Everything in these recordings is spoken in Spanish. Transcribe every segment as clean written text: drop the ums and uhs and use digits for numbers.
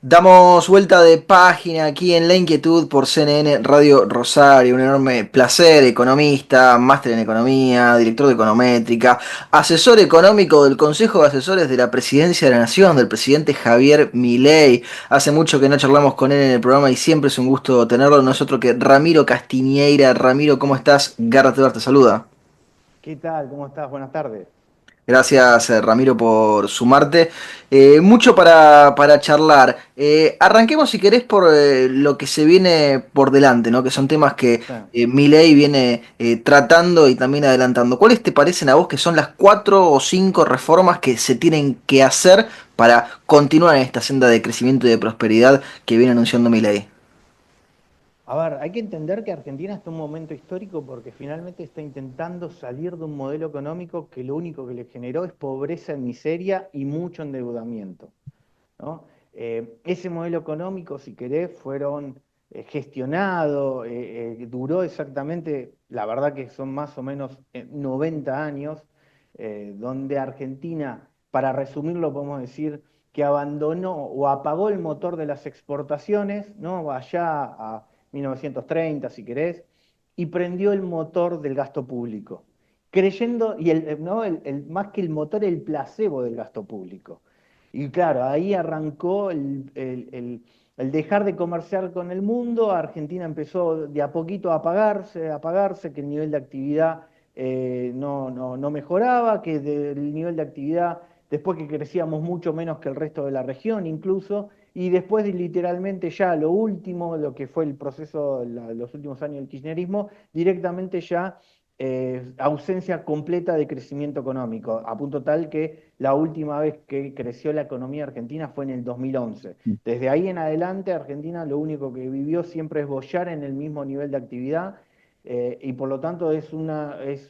Damos vuelta de página aquí en La Inquietud por CNN Radio Rosario. Un enorme placer, economista, máster en economía, director de econométrica, asesor económico del Consejo de Asesores de la Presidencia de la Nación, del presidente Javier Milei. Hace mucho que no charlamos con él en el programa y siempre es un gusto tenerlo. No es otro que Ramiro Castiñeira. Ramiro, ¿cómo estás? Garra te saluda. ¿Qué tal? ¿Cómo estás? Buenas tardes. Gracias, Ramiro, por sumarte. Mucho para charlar. Arranquemos, si querés, por lo que se viene por delante, ¿no? Que son temas que Sí. Milei viene tratando y también adelantando. ¿Cuáles te parecen a vos que son las 4 o 5 reformas que se tienen que hacer para continuar en esta senda de crecimiento y de prosperidad que viene anunciando Milei? A ver, hay que entender que Argentina está en un momento histórico porque finalmente está intentando salir de un modelo económico que lo único que le generó es pobreza, miseria y mucho endeudamiento, ¿no? Ese modelo económico, si querés, fueron gestionado, duró exactamente, la verdad que son más o menos 90 años, donde Argentina, para resumirlo, podemos decir que abandonó o apagó el motor de las exportaciones, ¿no? Allá a 1930, si querés, y prendió el motor del gasto público, creyendo, y ¿no? Más que el motor, el placebo del gasto público. Y claro, ahí arrancó el dejar de comerciar con el mundo. Argentina empezó de a poquito a apagarse, que el nivel de actividad no mejoraba, que el nivel de actividad, después que crecíamos mucho menos que el resto de la región incluso, y después literalmente ya lo último, lo que fue el proceso, los últimos años del kirchnerismo, directamente ya ausencia completa de crecimiento económico, a punto tal que la última vez que creció la economía argentina fue en el 2011. Desde ahí en adelante, Argentina lo único que vivió siempre es bollar en el mismo nivel de actividad, y por lo tanto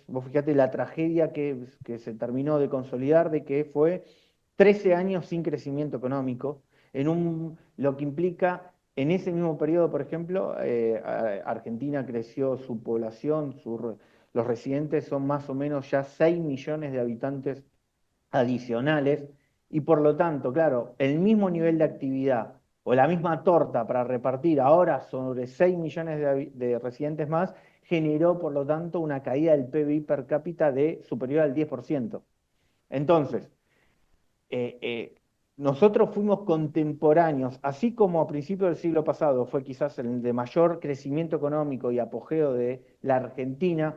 vos fíjate la tragedia que se terminó de consolidar, de que fue 13 años sin crecimiento económico, lo que implica en ese mismo periodo, por ejemplo, Argentina creció su población, los residentes son más o menos ya 6 millones de habitantes adicionales, y por lo tanto, claro, el mismo nivel de actividad o la misma torta para repartir ahora sobre 6 millones de residentes más, generó por lo tanto una caída del PBI per cápita de superior al 10%. Entonces, eh, eh, nosotros fuimos contemporáneos, así como a principios del siglo pasado fue quizás el de mayor crecimiento económico y apogeo de la Argentina,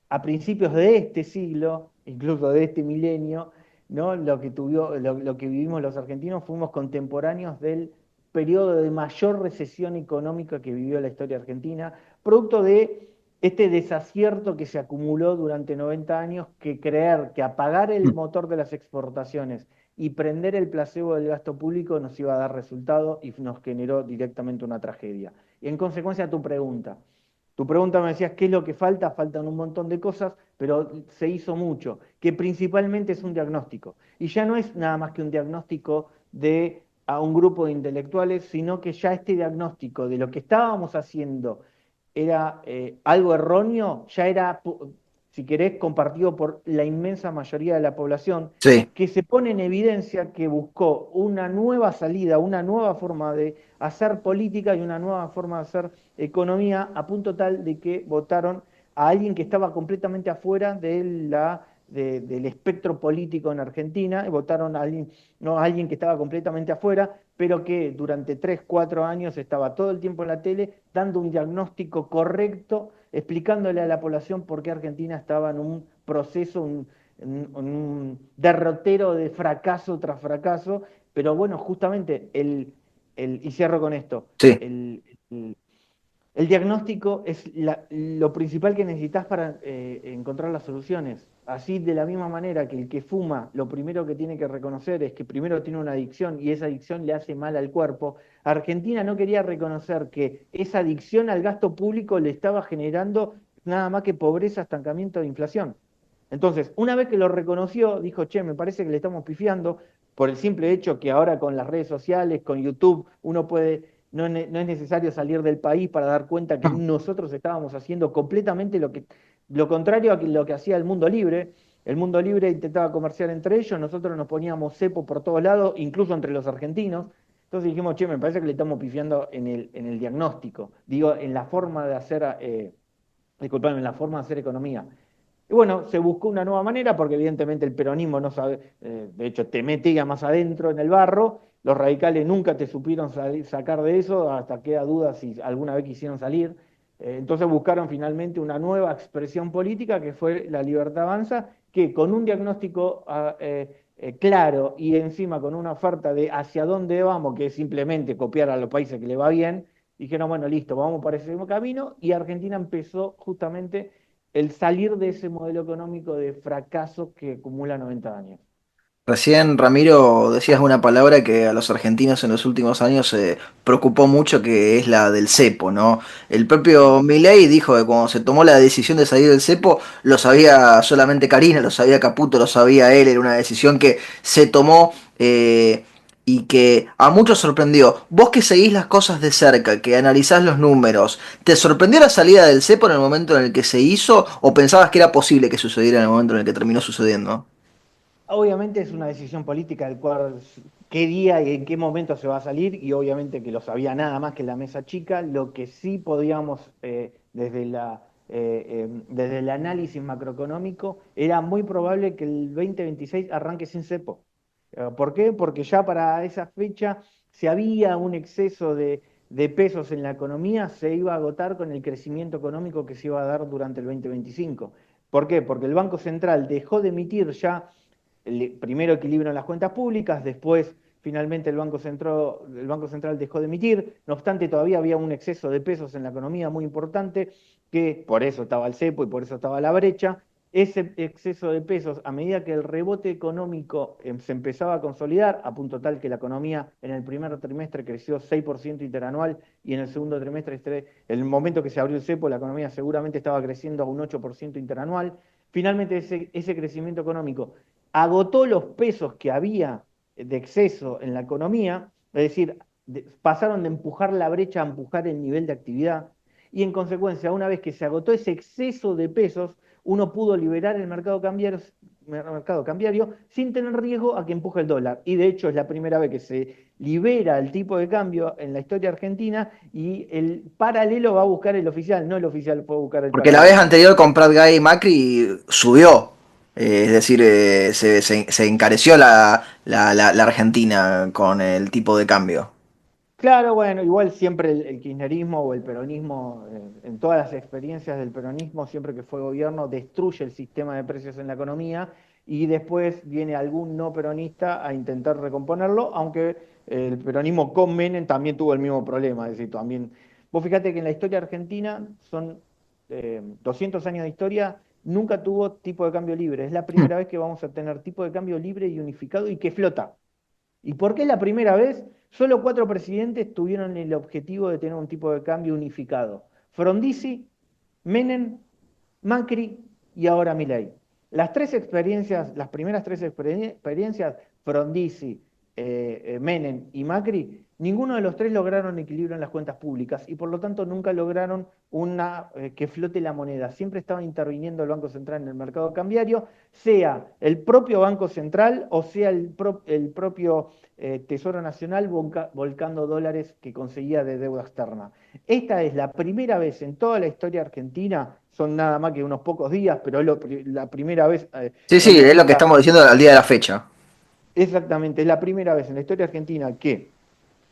a principios de este siglo, incluso de este milenio, ¿no? Lo que vivimos los argentinos, fuimos contemporáneos del periodo de mayor recesión económica que vivió la historia argentina, producto de este desacierto que se acumuló durante 90 años, que creer que apagar el motor de las exportaciones y prender el placebo del gasto público nos iba a dar resultado y nos generó directamente una tragedia. Y en consecuencia, tu pregunta me decías, ¿qué es lo que falta? Faltan un montón de cosas, pero se hizo mucho, que principalmente es un diagnóstico. Y ya no es nada más que un diagnóstico de a un grupo de intelectuales, sino que ya este diagnóstico de lo que estábamos haciendo era algo erróneo, ya era, si querés, compartido por la inmensa mayoría de la población, Sí. que se pone en evidencia que buscó una nueva salida, una nueva forma de hacer política y una nueva forma de hacer economía, a punto tal de que votaron a alguien que estaba completamente afuera del espectro político en Argentina, y votaron a alguien, no, a alguien que estaba completamente afuera, pero que durante 3, 4 años estaba todo el tiempo en la tele dando un diagnóstico correcto, explicándole a la población por qué Argentina estaba en un proceso, un derrotero de fracaso tras fracaso. Pero bueno, justamente y cierro con esto, Sí. el, el- el diagnóstico es lo principal que necesitas para encontrar las soluciones. Así, de la misma manera que el que fuma, lo primero que tiene que reconocer es que primero tiene una adicción y esa adicción le hace mal al cuerpo. Argentina no quería reconocer que esa adicción al gasto público le estaba generando nada más que pobreza, estancamiento e inflación. Entonces, una vez que lo reconoció, dijo, che, me parece que le estamos pifiando, por el simple hecho que ahora con las redes sociales, con YouTube, uno puede, no es necesario salir del país para dar cuenta que nosotros estábamos haciendo completamente lo contrario a lo que hacía el mundo libre. El mundo libre intentaba comerciar entre ellos, nosotros nos poníamos cepo por todos lados, incluso entre los argentinos. Entonces dijimos, che, me parece que le estamos pifiando en el diagnóstico, digo, en la forma de hacer, disculpame, en la forma de hacer economía. Y bueno, se buscó una nueva manera porque evidentemente el peronismo no sabe, de hecho te metía más adentro en el barro, los radicales nunca te supieron sacar de eso, hasta queda duda si alguna vez quisieron salir. Entonces buscaron finalmente una nueva expresión política que fue la Libertad Avanza, que con un diagnóstico claro y encima con una oferta de hacia dónde vamos, que es simplemente copiar a los países que le va bien, dijeron, bueno, listo, vamos por ese mismo camino, y Argentina empezó justamente el salir de ese modelo económico de fracaso que acumula 90 años. Recién, Ramiro, decías una palabra que a los argentinos en los últimos años se preocupó mucho, que es la del cepo, ¿no? El propio Sí. Milei dijo que cuando se tomó la decisión de salir del cepo, lo sabía solamente Karina, lo sabía Caputo, lo sabía él, era una decisión que se tomó y que a muchos sorprendió. Vos que seguís las cosas de cerca, que analizás los números, ¿te sorprendió la salida del cepo en el momento en el que se hizo o pensabas que era posible que sucediera en el momento en el que terminó sucediendo? Obviamente es una decisión política del cual qué día y en qué momento se va a salir, y obviamente que lo sabía nada más que la mesa chica. Lo que sí podíamos, desde el análisis macroeconómico, era muy probable que el 2026 arranque sin cepo. ¿Por qué? Porque ya para esa fecha, si había un exceso de pesos en la economía, se iba a agotar con el crecimiento económico que se iba a dar durante el 2025. ¿Por qué? Porque el Banco Central dejó de emitir ya primero equilibrio en las cuentas públicas, después finalmente el Banco Central dejó de emitir, no obstante todavía había un exceso de pesos en la economía muy importante, que por eso estaba el cepo y por eso estaba la brecha. Ese exceso de pesos, a medida que el rebote económico se empezaba a consolidar, a punto tal que la economía en el primer trimestre creció 6% interanual, y en el segundo trimestre, en el momento que se abrió el cepo, la economía seguramente estaba creciendo a un 8% interanual. Finalmente ese crecimiento económico agotó los pesos que había de exceso en la economía, es decir, pasaron de empujar la brecha a empujar el nivel de actividad, y en consecuencia, una vez que se agotó ese exceso de pesos, uno pudo liberar el mercado cambiario sin tener riesgo a que empuje el dólar. Y de hecho es la primera vez que se libera el tipo de cambio en la historia argentina, y el paralelo va a buscar el oficial, no el oficial puede buscar el Porque la vez paralelo. anterior con Prat Guy y Macri subió. Es decir, se encareció la Argentina con el tipo de cambio. Claro, bueno, igual siempre el kirchnerismo o el peronismo, en todas las experiencias del peronismo, siempre que fue gobierno, destruye el sistema de precios en la economía, y después viene algún no peronista a intentar recomponerlo, aunque el peronismo con Menem también tuvo el mismo problema. Es decir, también, vos fíjate que en la historia argentina son 200 años de historia, nunca tuvo tipo de cambio libre. Es la primera vez que vamos a tener tipo de cambio libre y unificado y que flota. ¿Y por qué la primera vez? Solo 4 presidentes tuvieron el objetivo de tener un tipo de cambio unificado: Frondizi, Menem, Macri y ahora Milei. Las primeras tres experiencias, Frondizi, Menem y Macri, ninguno de los tres lograron equilibrio en las cuentas públicas, y por lo tanto nunca lograron que flote la moneda. Siempre estaba interviniendo el Banco Central en el mercado cambiario, sea el propio Banco Central o sea el propio Tesoro Nacional volcando dólares que conseguía de deuda externa. Esta es la primera vez en toda la historia argentina, son nada más que unos pocos días, pero es la primera vez Sí, en sí, la es lo que historia, estamos diciendo al día de la fecha. exactamente, es la primera vez en la historia argentina que,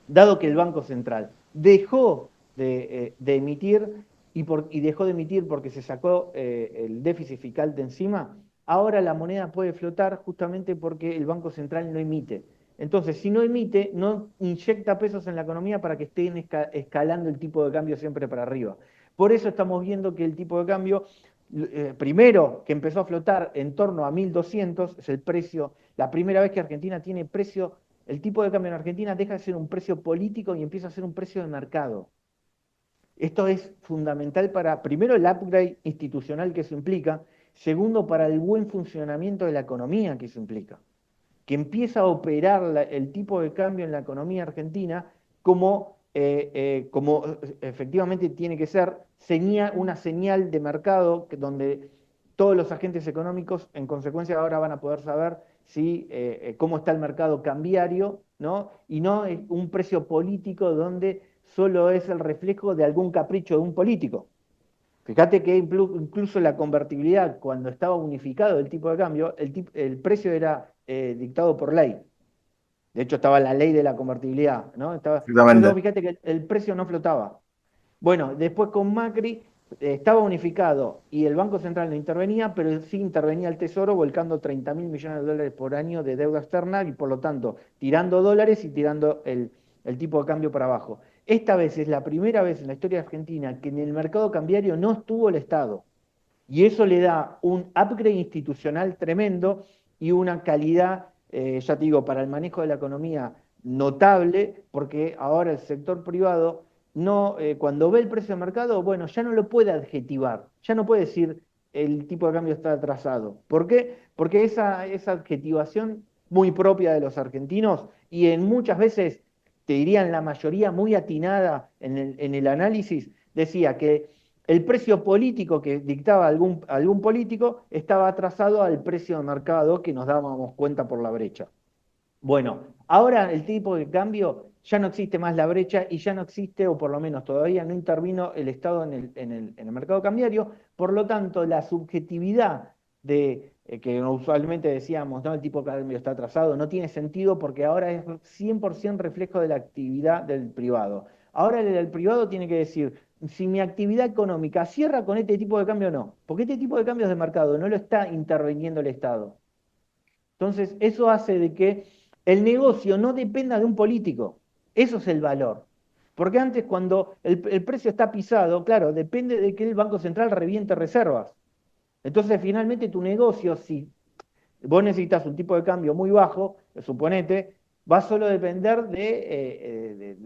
dado que el Banco Central dejó de emitir, y dejó de emitir porque se sacó el déficit fiscal de encima, ahora la moneda puede flotar justamente porque el Banco Central no emite. Entonces, si no emite, no inyecta pesos en la economía para que estén escalando el tipo de cambio siempre para arriba. Por eso estamos viendo que el tipo de cambio, primero que empezó a flotar en torno a 1.200, es el precio, la primera vez que Argentina tiene precio. El tipo de cambio en Argentina deja de ser un precio político y empieza a ser un precio de mercado. Esto es fundamental para, primero, el upgrade institucional que eso implica; segundo, para el buen funcionamiento de la economía que eso implica, que empieza a operar el tipo de cambio en la economía argentina como efectivamente tiene que ser, una señal de mercado donde todos los agentes económicos, en consecuencia, ahora van a poder saber cómo está el mercado cambiario ¿no? Y no es un precio político donde solo es el reflejo de algún capricho de un político. Fíjate que incluso la convertibilidad, cuando estaba unificado el tipo de cambio, el precio era dictado por ley. De hecho, estaba la ley de la convertibilidad, ¿no? Entonces, vos Exactamente. fíjate que el precio no flotaba. Bueno, después con Macri estaba unificado y el Banco Central no intervenía, pero sí intervenía el Tesoro volcando 30.000 millones de dólares por año de deuda externa y por lo tanto tirando dólares y tirando el tipo de cambio para abajo. Esta vez es la primera vez en la historia de Argentina que en el mercado cambiario no estuvo el Estado. Y eso le da un upgrade institucional tremendo y una calidad, ya te digo, para el manejo de la economía notable, porque ahora el sector privado no, cuando ve el precio de mercado, bueno, ya no lo puede adjetivar, ya no puede decir el tipo de cambio está atrasado. ¿Por qué? Porque esa adjetivación muy propia de los argentinos y en muchas veces, te dirían la mayoría muy atinada en el análisis, decía que el precio político que dictaba algún político estaba atrasado al precio de mercado que nos dábamos cuenta por la brecha. Bueno, ahora el tipo de cambio ya no existe más la brecha y ya no existe, o por lo menos todavía no intervino el Estado en el mercado cambiario, por lo tanto la subjetividad de que usualmente decíamos, no, el tipo de cambio está atrasado, no tiene sentido porque ahora es 100% reflejo de la actividad del privado. Ahora el privado tiene que decir, si mi actividad económica cierra con este tipo de cambio o no, porque este tipo de cambios de mercado no lo está interviniendo el Estado. Entonces, eso hace de que el negocio no dependa de un político. Eso es el valor. Porque antes, cuando el precio está pisado, claro, depende de que el Banco Central reviente reservas. Entonces, finalmente, tu negocio, si vos necesitas un tipo de cambio muy bajo, suponete, va solo a depender de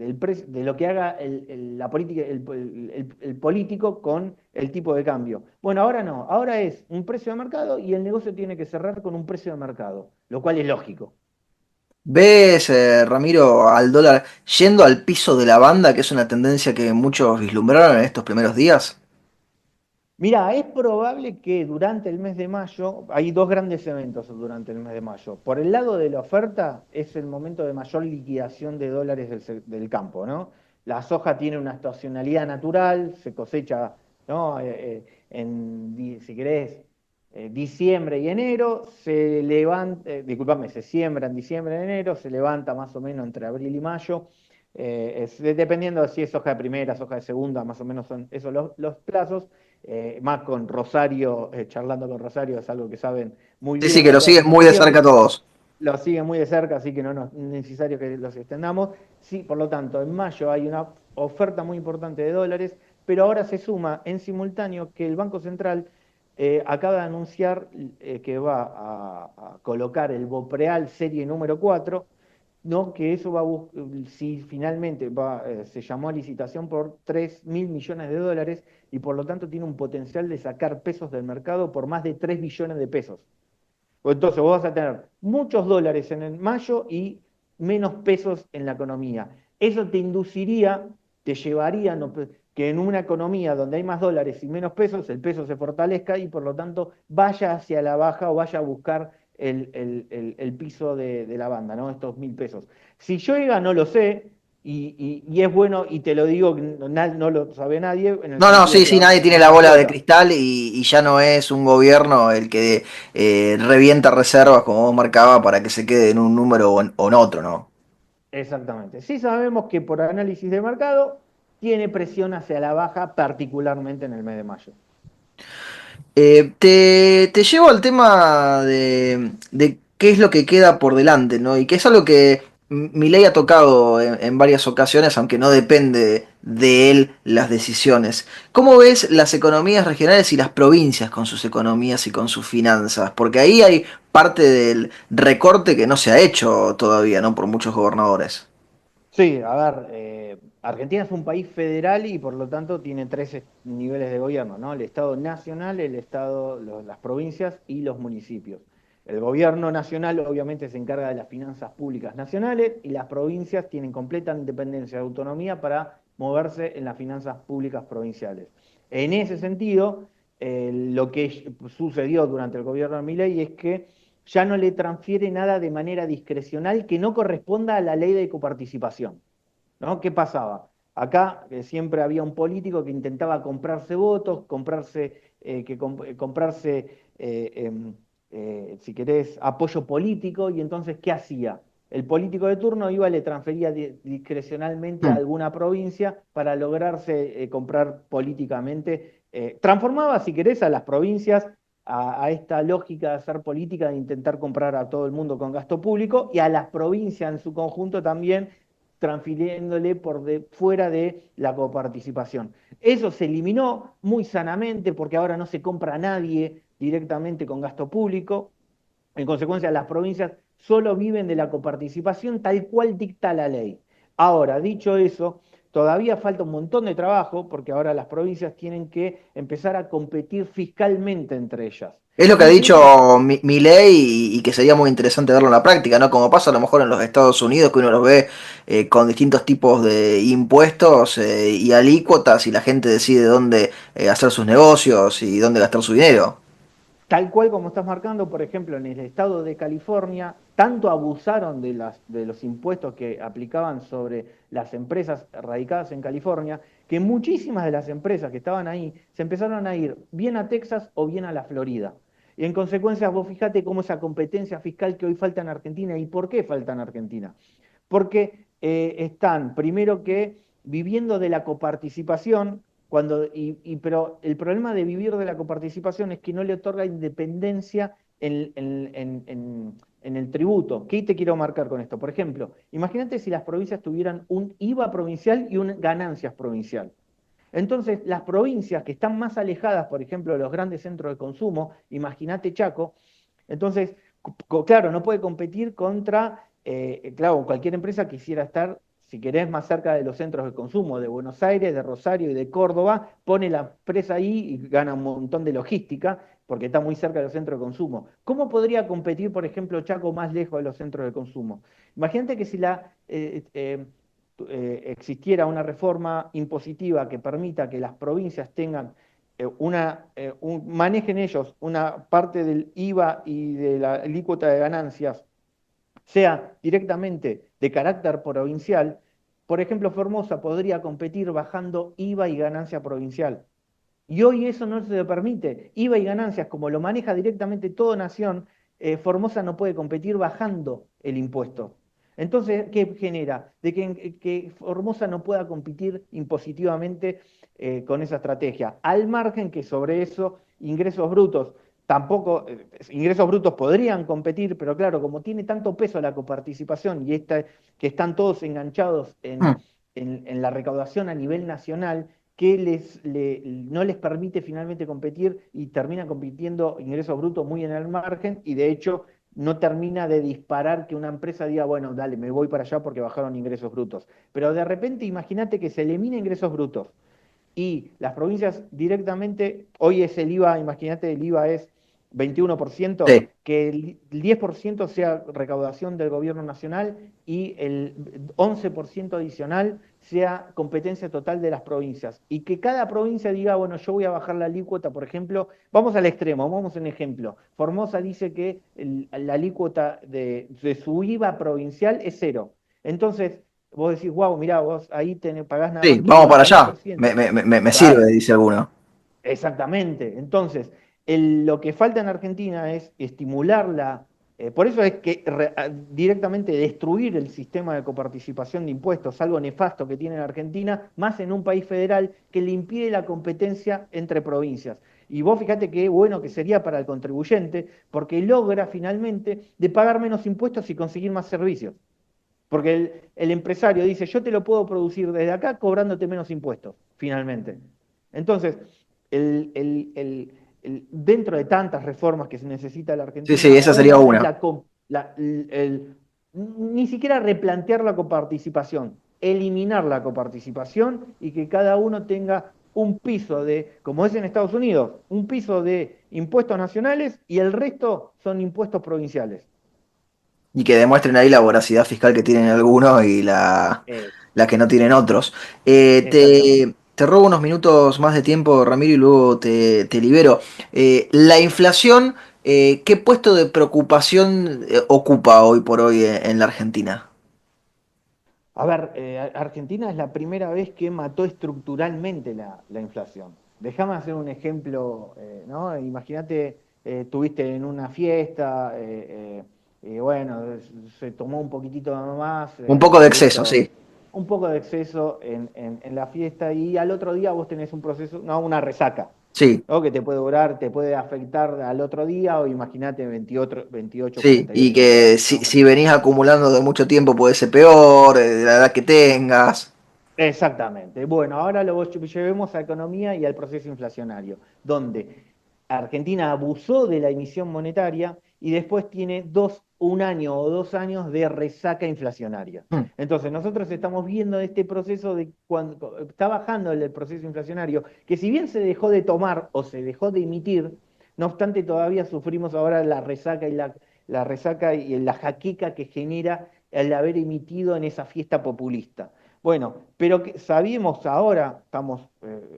lo que haga la política, el político con el tipo de cambio. Bueno, ahora no, ahora es un precio de mercado y el negocio tiene que cerrar con un precio de mercado, lo cual es lógico. ¿Ves, Ramiro, al dólar yendo al piso de la banda, que es una tendencia que muchos vislumbraron en estos primeros días? Mira, es probable que durante el mes de mayo, hay dos grandes eventos durante el mes de mayo. Por el lado de la oferta, es el momento de mayor liquidación de dólares del campo, ¿no? La soja tiene una estacionalidad natural, se cosecha, ¿no? Si querés, diciembre y enero, se levanta, disculpame, se siembra en diciembre y enero, se levanta más o menos entre abril y mayo. Dependiendo de si es soja de primera, soja de segunda, más o menos son esos los plazos más con Rosario, charlando con Rosario, es algo que saben muy Sí, sí, bien que lo allá en siguen esa muy de región, cerca todos. lo siguen muy de cerca, así que no es necesario que los extendamos. Sí, por lo tanto, en mayo hay una oferta muy importante de dólares, pero ahora se suma en simultáneo que el Banco Central acaba de anunciar que va a colocar el Bopreal serie número 4, ¿no? Que eso si finalmente se llamó a licitación por 3.000 millones de dólares y por lo tanto tiene un potencial de sacar pesos del mercado por más de 3 billones de pesos. Entonces vos vas a tener muchos dólares en el mayo y menos pesos en la economía. Eso te induciría, te llevaría que en una economía donde hay más dólares y menos pesos, el peso se fortalezca y por lo tanto vaya hacia la baja o vaya a buscar el piso de la banda, ¿no? Estos 1.000 pesos. Si llega, no lo sé, y es bueno, y te lo digo, no lo sabe nadie, en el No, no, sentido sí, que sí, ahora nadie es tiene la una bola de cuota. cristal y ya no es un gobierno el que revienta reservas, como vos marcaba, para que se quede en un número o en otro, ¿no? Exactamente. Sí sabemos que por análisis de mercado tiene presión hacia la baja, particularmente en el mes de mayo. Te llevo al tema de qué es lo que queda por delante, ¿no? Y que es algo que Milei ha tocado en varias ocasiones, aunque no depende de él las decisiones. ¿Cómo ves las economías regionales y las provincias con sus economías y con sus finanzas? Porque ahí hay parte del recorte que no se ha hecho todavía, ¿no? Por muchos gobernadores. Sí, a ver, Argentina es un país federal y por lo tanto tiene tres niveles de gobierno, ¿no? El Estado nacional, el Estado, las provincias y los municipios. El gobierno nacional obviamente se encarga de las finanzas públicas nacionales y las provincias tienen completa independencia de autonomía para moverse en las finanzas públicas provinciales. En ese sentido, lo que sucedió durante el gobierno de Milei es que ya no le transfiere nada de manera discrecional que no corresponda a la ley de coparticipación. ¿No? ¿Qué pasaba? Acá siempre había un político que intentaba comprarse votos, comprarse, si querés, apoyo político, y entonces, ¿qué hacía? El político de turno iba, le transfería discrecionalmente a Mm. alguna provincia para lograrse comprar políticamente. Transformaba, si querés, a las provincias a esta lógica de hacer política, de intentar comprar a todo el mundo con gasto público, y a las provincias en su conjunto también transfiriéndole fuera de la coparticipación. Eso se eliminó muy sanamente porque ahora no se compra a nadie directamente con gasto público. En consecuencia, las provincias solo viven de la coparticipación tal cual dicta la ley. Ahora, dicho eso, todavía falta un montón de trabajo porque ahora las provincias tienen que empezar a competir fiscalmente entre ellas. Es lo que ha Y entre dicho ellas, Milei y que sería muy interesante verlo en la práctica, ¿no? Como pasa a lo mejor en los Estados Unidos, que uno los ve con distintos tipos de impuestos y alícuotas y la gente decide dónde hacer sus negocios y dónde gastar su dinero. tal cual como estás marcando, por ejemplo, en el estado de California, tanto abusaron de los impuestos que aplicaban sobre las empresas radicadas en California, que muchísimas de las empresas que estaban ahí se empezaron a ir bien a Texas o bien a la Florida. Y en consecuencia, vos fíjate cómo esa competencia fiscal que hoy falta en Argentina, y por qué falta en Argentina. Porque están, primero que, viviendo de la coparticipación, pero el problema de vivir de la coparticipación es que no le otorga independencia en el tributo. ¿Qué te quiero marcar con esto? Por ejemplo, imagínate si las provincias tuvieran un IVA provincial y un ganancias provincial. Entonces, las provincias que están más alejadas, por ejemplo, de los grandes centros de consumo, imagínate Chaco, entonces, claro, no puede competir contra, claro, cualquier empresa quisiera estar, si querés, más cerca de los centros de consumo, de Buenos Aires, de Rosario y de Córdoba, pone la empresa ahí y gana un montón de logística, porque está muy cerca de los centros de consumo. ¿Cómo podría competir, por ejemplo, Chaco más lejos de los centros de consumo? Imagínate que si existiera una reforma impositiva que permita que las provincias tengan manejen ellos una parte del IVA y de la alícuota de ganancias, sea directamente de carácter provincial. Por ejemplo, Formosa podría competir bajando IVA y ganancia provincial. Y hoy eso no se le permite. IVA y ganancias, como lo maneja directamente toda nación, Formosa no puede competir bajando el impuesto. Entonces, ¿qué genera? De que Formosa no pueda competir impositivamente con esa estrategia. Al margen que sobre eso, ingresos brutos, tampoco, ingresos brutos podrían competir, pero claro, como tiene tanto peso la coparticipación y que están todos enganchados Mm. en la recaudación a nivel nacional, que no les permite finalmente competir y terminan compitiendo ingresos brutos muy en el margen y de hecho no termina de disparar que una empresa diga, bueno, dale, me voy para allá porque bajaron ingresos brutos. Pero de repente imagínate que se elimina ingresos brutos y las provincias directamente, hoy es el IVA, imagínate, el IVA es 21%, Sí. que el 10% sea recaudación del gobierno nacional y el 11% adicional sea competencia total de las provincias. Y que cada provincia diga, bueno, yo voy a bajar la alícuota, por ejemplo, vamos al extremo, vamos a un ejemplo. Formosa dice que la alícuota de su IVA provincial es cero. Entonces, vos decís, wow, mirá, vos ahí pagás nada Sí, más que vamos el para seis allá. por ciento Me sirve, Claro, dice alguno. exactamente. Entonces, lo que falta en Argentina es estimularla. Por eso es que directamente destruir el sistema de coparticipación de impuestos, algo nefasto que tiene en Argentina, más en un país federal que le impide la competencia entre provincias. Y vos fíjate qué bueno que sería para el contribuyente, porque logra finalmente de pagar menos impuestos y conseguir más servicios. Porque el empresario dice, yo te lo puedo producir desde acá cobrándote menos impuestos, finalmente. Entonces, dentro de tantas reformas que se necesita la Sí, sí, Argentina, esa sería una es una. ni siquiera replantear la coparticipación, eliminar la coparticipación y que cada uno tenga un piso de, como es en Estados Unidos, un piso de impuestos nacionales y el resto son impuestos provinciales. Y que demuestren ahí la voracidad fiscal que tienen algunos y Eh, la que no tienen otros. Exactamente. Te robo unos minutos más de tiempo, Ramiro, y luego te libero. La inflación ¿Qué puesto de preocupación ocupa hoy por hoy en la Argentina? A ver, Argentina es la primera vez que mató estructuralmente la inflación. Déjame hacer un ejemplo, ¿no? Imagínate, tuviste en una fiesta, y bueno, se tomó un poquitito más, Un poco de exceso, producto, sí. un poco de exceso en la fiesta y al otro día vos tenés un proceso, no, una resaca, Sí, ¿no? Que te puede durar, te puede afectar al otro día o imagínate 28, sí. Y 48 horas, que ¿no? si venís acumulando de mucho tiempo puede ser peor, de la edad que tengas. Exactamente. Bueno, ahora lo llevemos a economía y al proceso inflacionario, donde Argentina abusó de la emisión monetaria y después tiene un año o 2 años de resaca inflacionaria. Mm. Entonces, nosotros estamos viendo este proceso de cuando está bajando el proceso inflacionario, que si bien se dejó de tomar o se dejó de emitir, no obstante, todavía sufrimos ahora la resaca y la jaqueca que genera el haber emitido en esa fiesta populista. Bueno, pero que sabíamos ahora, estamos,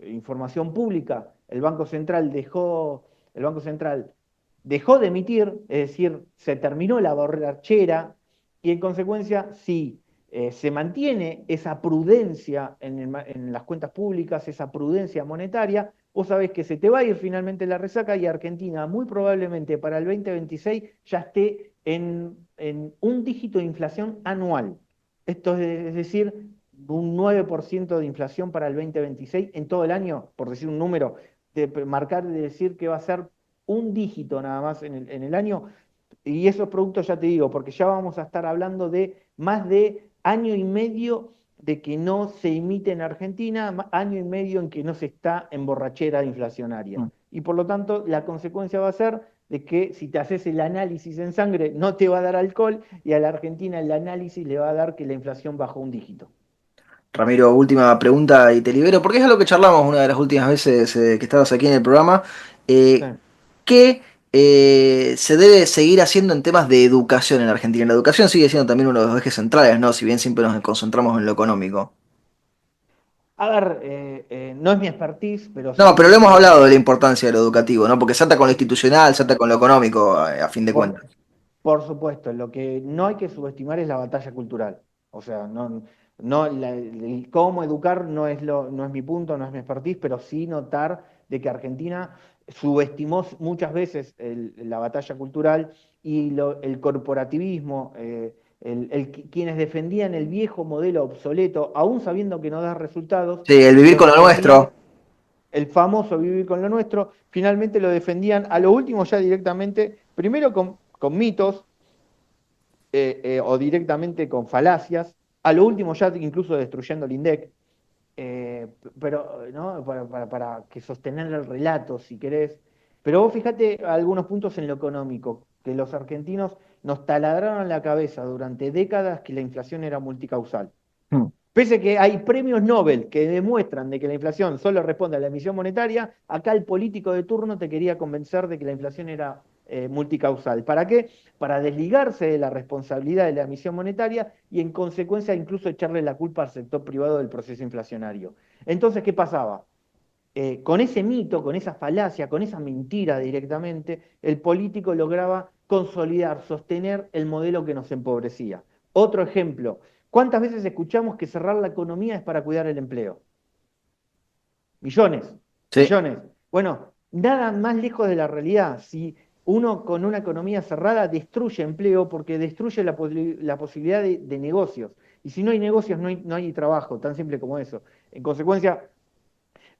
información pública, el Banco Central dejó de emitir, es decir, se terminó la borrachera y en consecuencia, si se mantiene esa prudencia en las cuentas públicas, esa prudencia monetaria, vos sabés que se te va a ir finalmente la resaca y Argentina muy probablemente para el 2026 ya esté en un dígito de inflación anual. Esto es decir, un 9% de inflación para el 2026 en todo el año, por decir un número, de marcar, de decir que va a ser un dígito nada más en el año. Y esos productos ya te digo, porque ya vamos a estar hablando de más de año y medio de que no se emite en Argentina, año y medio en que no se está en borrachera inflacionaria. Mm. Y por lo tanto, la consecuencia va a ser de que si te haces el análisis en sangre, no te va a dar alcohol y a la Argentina el análisis le va a dar que la inflación bajó un dígito. Ramiro, última pregunta y te libero, porque es algo que charlamos una de las últimas veces que estabas aquí en el programa. Sí. ¿Qué se debe seguir haciendo en temas de educación en Argentina? La educación sigue siendo también uno de los ejes centrales, ¿no? Si bien siempre nos concentramos en lo económico. A ver, no es mi expertise, pero No, pero lo sí, hemos hablado de la importancia de lo educativo, ¿no? Porque salta con lo institucional, salta con lo económico, a fin de por, cuentas. por supuesto, lo que no hay que subestimar es la batalla cultural. O sea, el cómo educar no es mi punto, no es mi expertise, pero sí notar de que Argentina subestimó muchas veces la batalla cultural y el corporativismo, quienes defendían el viejo modelo obsoleto, aún sabiendo que no da resultados, Sí, el vivir lo con lo defendían, nuestro. el famoso vivir con lo nuestro, finalmente lo defendían a lo último ya directamente, primero con mitos, o directamente con falacias, a lo último ya incluso destruyendo el INDEC, pero ¿no? Para que sostener el relato, si querés. Pero vos fijate algunos puntos en lo económico, que los argentinos nos taladraron la cabeza durante décadas que la inflación era multicausal. Mm. Pese que hay premios Nobel que demuestran de que la inflación solo responde a la emisión monetaria, acá el político de turno te quería convencer de que la inflación era multicausal. ¿Para qué? Para desligarse de la responsabilidad de la emisión monetaria y en consecuencia incluso echarle la culpa al sector privado del proceso inflacionario. Entonces, ¿qué pasaba? Con ese mito, con esa falacia, con esa mentira directamente, el político lograba consolidar, sostener el modelo que nos empobrecía. Otro ejemplo, ¿cuántas veces escuchamos que cerrar la economía es para cuidar el empleo? Millones, Sí. millones. Bueno, nada más lejos de la realidad. Si uno con una economía cerrada destruye empleo porque destruye la posibilidad de negocios. Y si no hay negocios, no hay trabajo, tan simple como eso. En consecuencia,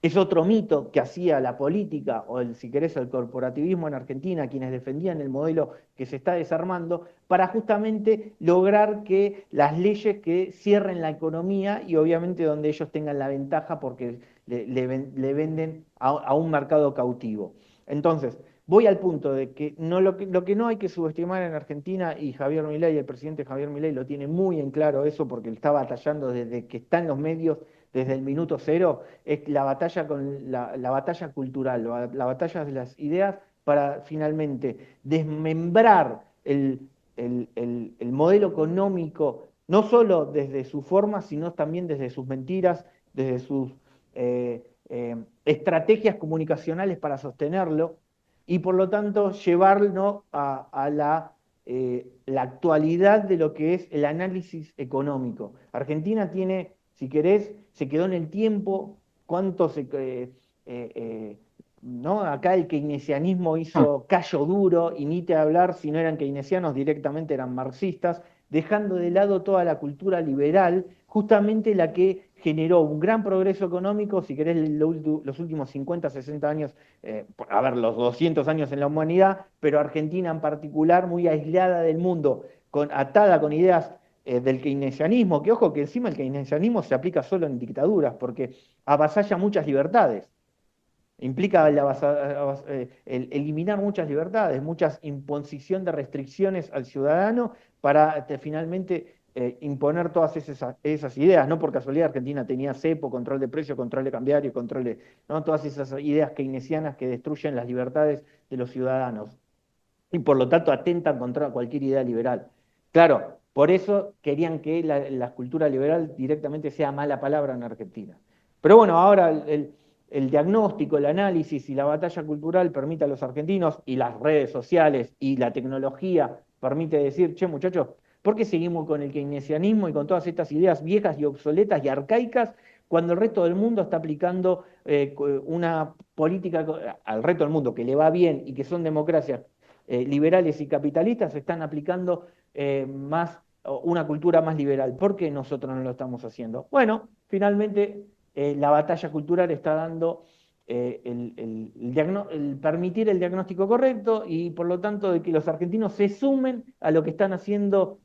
es otro mito que hacía la política o, si querés, el corporativismo en Argentina, quienes defendían el modelo que se está desarmando, para justamente lograr que las leyes que cierren la economía y obviamente donde ellos tengan la ventaja porque le venden a un mercado cautivo. Entonces, voy al punto de que, lo que no hay que subestimar en Argentina, y Javier Milei, el presidente Javier Milei lo tiene muy en claro eso porque él está batallando desde que está en los medios, desde el minuto cero, es la batalla con la batalla cultural, la batalla de las ideas para finalmente desmembrar el modelo económico, no solo desde su forma, sino también desde sus mentiras, desde sus estrategias comunicacionales para sostenerlo, y por lo tanto llevarlo a la actualidad de lo que es el análisis económico. Argentina tiene, si querés, se quedó en el tiempo, cuánto se... ¿no? Acá el keynesianismo Mm. hizo callo duro y ni te hablar si no eran keynesianos, directamente eran marxistas, dejando de lado toda la cultura liberal, justamente la que generó un gran progreso económico, si querés, los últimos 50, 60 años, a ver, los 200 años en la humanidad, pero Argentina en particular, muy aislada del mundo, atada con ideas del keynesianismo, que ojo que encima el keynesianismo se aplica solo en dictaduras, porque avasalla muchas libertades. Implica eliminar muchas libertades, muchas imposición de restricciones al ciudadano para finalmente imponer todas esas ideas. No por casualidad Argentina tenía cepo, control de precio, control de cambiario, control de, ¿no? Todas esas ideas keynesianas que destruyen las libertades de los ciudadanos y por lo tanto atentan contra cualquier idea liberal. Claro, por eso querían que la cultura liberal directamente sea mala palabra en Argentina. Pero bueno, ahora el diagnóstico, el análisis y la batalla cultural permite a los argentinos, y las redes sociales y la tecnología permite decir, che muchachos, ¿por qué seguimos con el keynesianismo y con todas estas ideas viejas y obsoletas y arcaicas cuando el resto del mundo está aplicando una política al resto del mundo que le va bien y que son democracias liberales y capitalistas están aplicando más una cultura más liberal? ¿Por qué nosotros no lo estamos haciendo? Bueno, finalmente la batalla cultural está dando el permitir el diagnóstico correcto y por lo tanto de que los argentinos se sumen a lo que están haciendo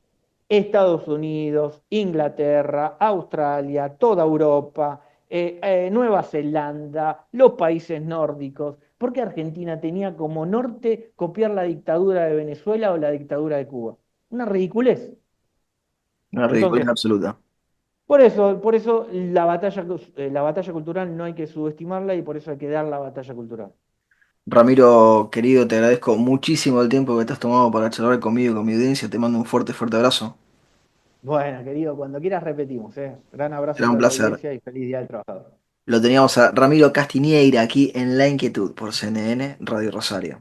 Estados Unidos, Inglaterra, Australia, toda Europa, Nueva Zelanda, los países nórdicos, porque Argentina tenía como norte copiar la dictadura de Venezuela o la dictadura de Cuba. Una ridiculez. Una ridiculez Entonces, absoluta. por eso la batalla cultural no hay que subestimarla y por eso hay que dar la batalla cultural. Ramiro, querido, te agradezco muchísimo el tiempo que te has tomado para charlar conmigo y con mi audiencia. Te mando un fuerte, fuerte abrazo. Bueno, querido, cuando quieras repetimos, ¿eh? Gran abrazo a Será un toda la placer. audiencia y feliz Día del Trabajador. Lo teníamos a Ramiro Castiñeira aquí en La Inquietud por CNN Radio Rosario.